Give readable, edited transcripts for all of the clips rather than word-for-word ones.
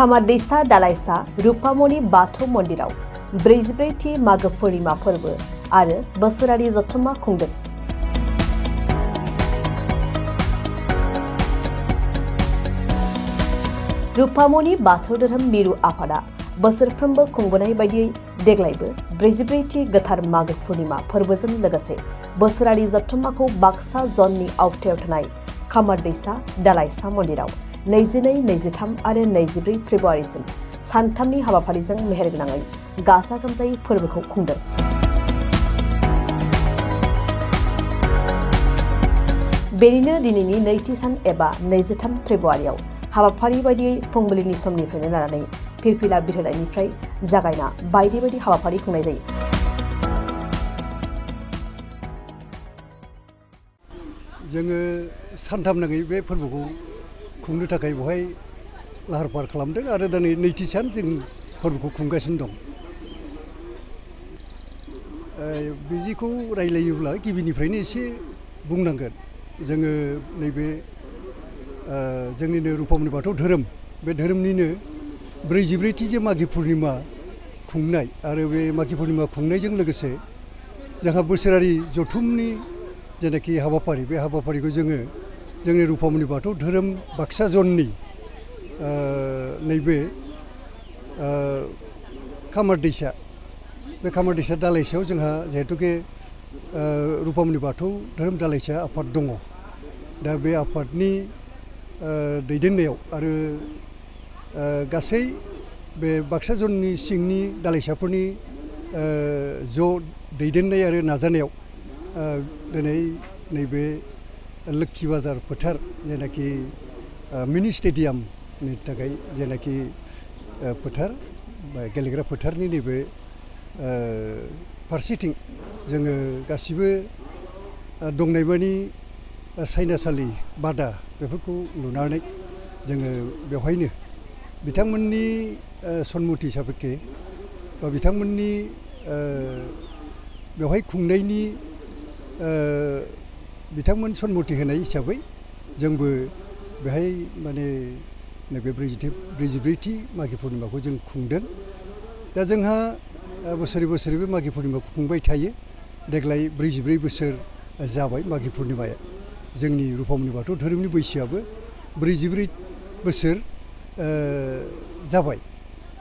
खामादैसा दालाइसा रुपामणि बाथौ मन्दिराव 44थि मागो पूर्णिमा फोरबो आरो बोसोरारि जथुम्मा खुंदों। रुपामणि बाथौ धोरोम मिरु आफादा बोसोरफ्रोमबो खुंबोनाय बायदियै देग्लायबो 44थि गोथार मागो पूर्णिमा फोरबोजों लोगोसे बोसोरारि जथुम्माखौ बाक्सा जननि आवथायाव थानाय खामादैसा दालाइसा मन्दिराव 22, 23 आरो 24 फेब्रुवारिसिम सानथामनि हाबाफारिजों मेहेरगोनाङै गाजा गोमजायै फोरबोखौ खुंदों। बेनिनो दिनैनि नैथि सान एबा 23 फेब्रुवारियाव हाबाफारि बायदियै फुंबिलिनि समनिफ्रायनो लानानै फिरफिला बिरहोनायनिफ्राय जागायना बायदि बायदि हाबाफारि खुंनाय जायो। जोङो सानथामनाङै बे फोरबोखौ खुंनो थाखाय बहाय लाहार फाहार खालामदों आरो दिनै नैथि सान जों फोरबोखौ खुंगासिनो दं। बिदिखौ रायलायोब्ला गिबिनिफ्रायनो एसे बुंनांगोन। जोङो नैबे जोंनिनो रुपामणि बाथौ धोरोम बे धोरोमनिनो 44थि जे मागि पुर्णिमा खुंनाय आरो बे मागि पुर्णिमा खुंनायजों लोगोसे जोंहा बोसोरारि जथुमनि जेनाखि हाबाफारि बे हाबाफारिखौ जोङो जोंनि रुपामणि बाथौ धोरोम बाक्सा जननि नैबे खामादैसा बे खामादैसा दालाइसायाव जोंहा जिहेतुके रुपामणि बाथौ धोरोम दालाइसा आफाद दङ। दा बे आफादनि दैदेननायाव आरो गासै बे बाक्सा जननि सिंनि दालाइसाफोरनि ज' दैदेननाय आरो नाजानायाव दिनै नैबे लोक्षि बाजार फोथार जेनाखि मिनि स्टेडियामनि थाखाय जेनाखि फोथार गेलेग्रा फोथारनि नैबे फारसेथिं जोङो गासिबो दंनायमानि सायनासालि बादा बेफोरखौ लुनानै जोङो बेवहायनो बिथांमोननि सन्मति सापेखे बा बिथांमोननि बेवहाय खुंनायनि बिथांमोन सन्मति होनाय हिसाबै जोंबो बेहाय माने नैबे 44थि मागि पुर्णिमाखौ जों खुंदों। दा जोंहा बोसोरै बोसोरै बे मागि पुर्णिमाखौ खुंबाय थायो। देग्लाय 44 बोसोर जाबाय मागि पुर्णिमाया। जोंनि रुपामणि बाथौ धोरोमनि बैसोआबो 44 बोसोर जाबाय।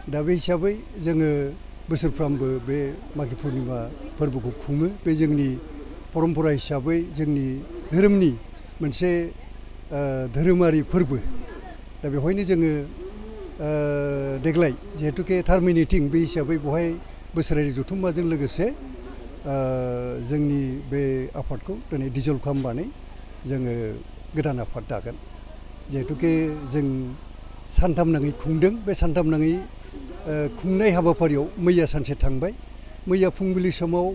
दा बे हिसाबै जोङो बोसोरफ्रामबो बे मागि पुर्णिमा फोरबोखौ खुङो। बे जोंनि परम्परा हिसाबै जोंनि धोरोमनि मोनसे धोरोमारि फोरबो। दा बेवहायनो जोङो देग्लाय जिहेतुके टार्मिनेटिं बे हिसाबै बेवहाय बोसोरारि जथुम्माजों लोगोसे जोंनि बे आफादखौ दिनै डिजल्भ खालामनानै जोङो गोदान आफाद दागोन। जिहेतुके जों सानथामनाङै खुंदों। बे सानथामनाङै खुंनाय हाबाफारियाव मैया सानसे थांबाय। मैया फुंबिलि समाव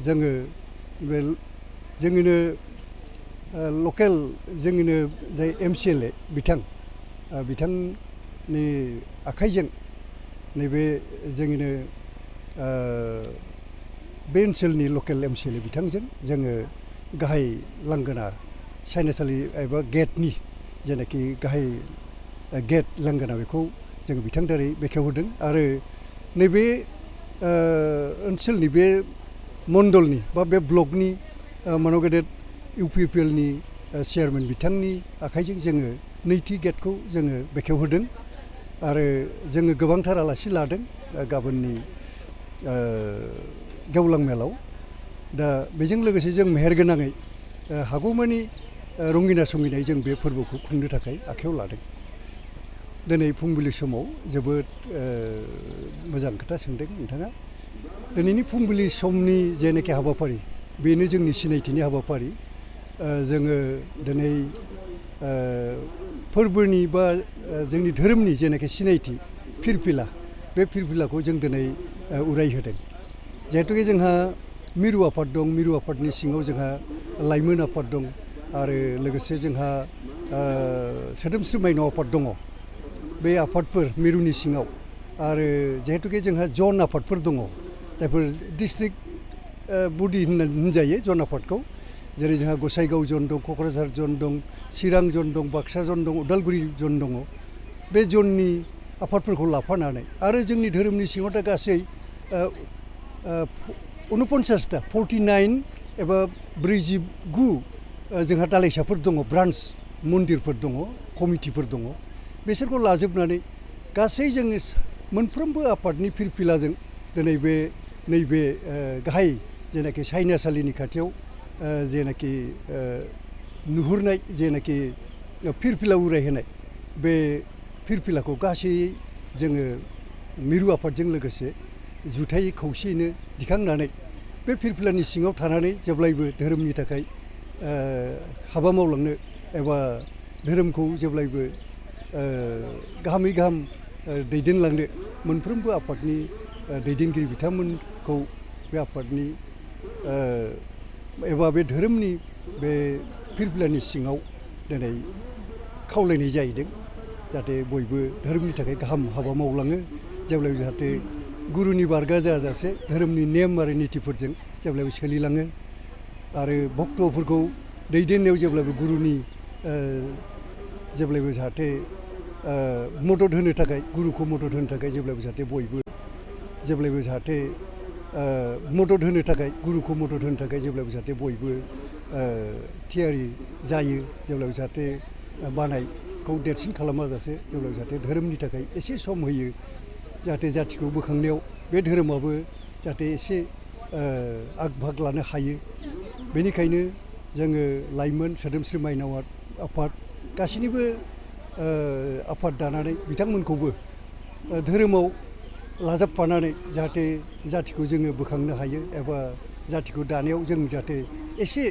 जोङो बे जोंनिनो लकेल जोंनिनो जाय MCLA बिथांनि आखाइजों नैबे जोंनिनो बे ओनसोलनि लकेल MCLA बिथांजों जोङो गाहाय लांगोना सायनासालि एबा गेटनि जेनाखि गाहाय गेट लांगोना बेखौ जों बिथां दारै बेखेवहोदों आरो नैबे ओनसोलनि बे मण्डलनि बा बे ब्लकनि मानगेदेर UPPLनि चेयारमेन बिथांनि आखाइजों जोङो नैथि गेटखौ जोङो बेखेवहोदों आरो जोङो गोबांथार आलासि लादों गाबोननि गेवलां मेलाव। दा बेजों लोगोसे जों मेहेरगोनाङै हागौमानि रंगिना संगिनायै जों बे फोरबोखौ खुंनो थाखाय आखायाव लादों। दिनै फुंबिलि समाव जोबोद मोजां खोथा सोंदों नोंथाङा। दिनैनि फुंबिलि समनि जेनाखि हाबाफारि बेनो जोंनि सिनायथिनि हाबाफारि। जोङो दिनै फोरबोनि बा जोंनि धोरोमनि जेनाखि सिनायथि फिरफिला बे फिरफिलाखौ जों दिनै उरायहोदों। जिहेतुके जोंहा मिरु आफाद दं। मिरु आफादनि सिङाव जोंहा लाइमोन आफाद दं आरो लोगोसे जोंहा सोदोमस्रि माइनाव आफाद दङ। बे आफादफोर मिरुनि सिङाव आरो जिहेतुके जोंहा जन आफादफोर दङ जायफोर डिस्ट्रिक्ट बडि होनजायो जन आफादखौ। जेरै जोंहा गसाइगाव जन दं, क'क्राझार जन दं, चिरां जन दं, बाक्सा जन दं, उदालगुरि जन दङ। बे जननि आफादफोरखौ लाफानानै आरो जोंनि धोरोमनि सिङाव दा गासै 49टा 49 एबा 49 जोंहा दालाइसाफोर दङ ब्रान्स मन्दिरफोर दङ कमिटिफोर दङ बिसोरखौ लाजोबनानै गासै जोङो मोनफ्रोमबो आफादनि फिरफिलाजों दिनै बे नैबे गाहाय जेनाखि सायनासालिनि खाथियाव जेनाखि नुहुरनाय जेनाखि फिरफिला उरायहोनाय बे फिरफिलाखौ गासै जोङो मिरु आफादजों लोगोसे जुथायै खौसेयैनो दिखांनानै बे फिरफिलानि सिङाव थानानै जेब्लायबो धोरोमनि थाखाय हाबा मावलांनो एबा धोरोमखौ जेब्लायबो गाहामै गाहाम दैदेनलांनो मोनफ्रोमबो आफादनि दैदेनगिरि बिथांमोनखौ बे आफादनि एबा बे धोरोमनि बे फिरफिलानि सिङाव दिनै खावलायनाय जाहैदों जाहाथे बयबो धोरोमनि थाखाय गाहाम हाबा मावलाङो जेब्लायबो जाहाथे गुरुनि बारगा जाजासे धोरोमनि नेम आरो नितिफोरजों जेब्लायबो सोलिलाङो आरो भक्तफोरखौ दैदेननायाव जेब्लायबो गुरुनि जेब्लायबो जाहाथे मदद होनो थाखाय गुरुखौ मदद होनो थाखाय जेब्लायबो जाहाथे बयबो जेब्लायबो जाहाथे मदद होनो थाखाय गुरुखौ मदद होनो थाखाय जेब्लायबो जाहाथे बयबो थियारि जायो जेब्लायबो जाहाथे बानायखौ देरसिन खालामाजासे जेब्लायबो जाहाथे धोरोमनि थाखाय एसे सम होयो जाहाथे जाथिखौ बोखांनायाव बे धोरोमाबो जाहाथे एसे आग भाग लानो हायो बेनिखायनो जोङो लाइमोन सोदोमस्रि माइनाव आफाद गासैनिबो आफाद दानानै बिथांमोनखौबो धोरोमाव लाजाबफानानै जाहाथे जाथिखौ जोङो बोखांनो हायो एबा जाथिखौ दानायाव जों जाहाथे एसे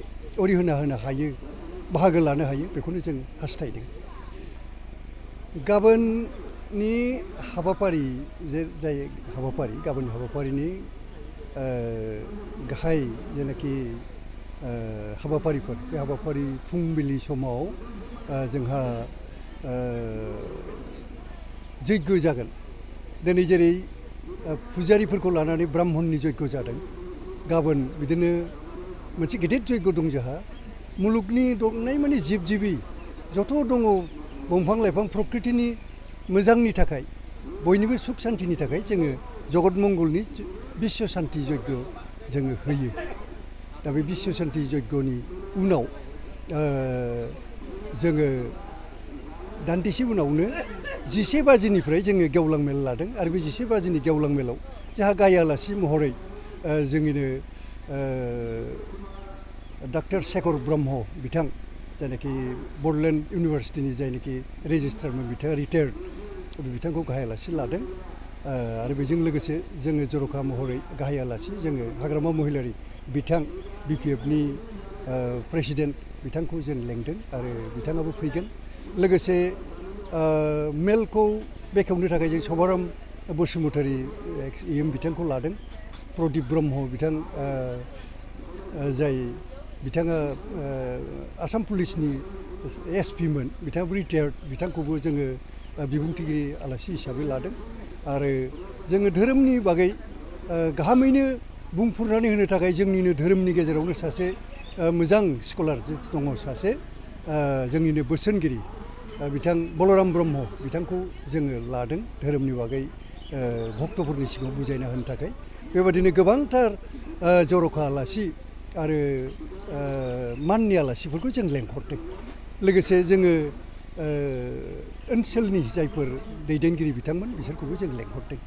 अरिहना होनो हायो बाहागो लानो हायो बेखौनो जों हास्थायदों गाबोननि हाबाफारि जाय हाबाफारि गाबोन हाबाफारिनि गाहाय जेनाखि हाबाफारिफोर बे हाबाफारि फुंबिलि समाव जोंहा जैग्य जागोन दिनै जेरै फुजारिफोरखौ लानानै ब्राह्मणनि जैग्य जादों गाबोन बिदिनो मोनसे गेदेर जैग्य दं जोंहा मुलुगनि दंनाय माने जिब जिबि जथ' दङ दंफां लाइफां प्रकृतिनि मोजांनि थाखाय बयनिबो सुख सान्तिनि थाखाय जोङो जगत मंगलनि बिश्व शान्ति जैग्य जोङो होयो दा बे बिश्व शान्ति जैग्यनि उनाव जोङो दान्दिसे उनावनो 11 बाजिनिफ्राय जोङो गेवलां मेल लादों आरो बे 11 बाजिनि गेवलां मेलाव जोंहा गाहाय आलासि महरै जोंनिनो डक्टर शेखर ब्रह्म बिथां जायनाखि बड'लेण्ड इउनिभारसिटिनि जायनाखि रेजिस्ट्रारमोन बिथाङा रिटायार्ड बिथांखौ गाहाय आलासि लादों आरो बेजों लोगोसे जोङो जर'खा महरै गाहाय आलासि जोङो हाग्रामा महिलारि बिथां BPFनि प्रेसिडेन्ट बिथांखौ जों लेंदों आरो बिथाङाबो फैगोन लोगोसे मेलखौ बेखेवनो थाखाय जों सभाराम बसुमतारी बिथांखौ लादों प्रदीप ब्रह्म बिथां जाय बिथाङा आसाम पुलिसनि SP मोन बिथाङाबो रिटायार्ड बिथांखौबो जोङो बिबुंथिगिरि आलासि हिसाबै लादों आरो जोङो धोरोमनि बागै गाहामैनो बुंफुरनानै होनो थाखाय जोंनिनो धोरोमनि गेजेरावनो सासे मोजां स्कलार दङ सासे जोंनिनो बोसोनगिरि बिथां बलराम ब्रह्म बिथांखौ जोङो लादों धोरोमनि बागै भक्तफोरनि सिगाङाव बुजायना होनो थाखाय बेबादिनो गोबांथार जर'खा आलासि आरो माननि आलासिफोरखौ जों लेंहरदों लोगोसे जोङो ओनसोलनि जायफोर दैदेनगिरि बिथांमोन बिसोरखौबो जों लेंहरदों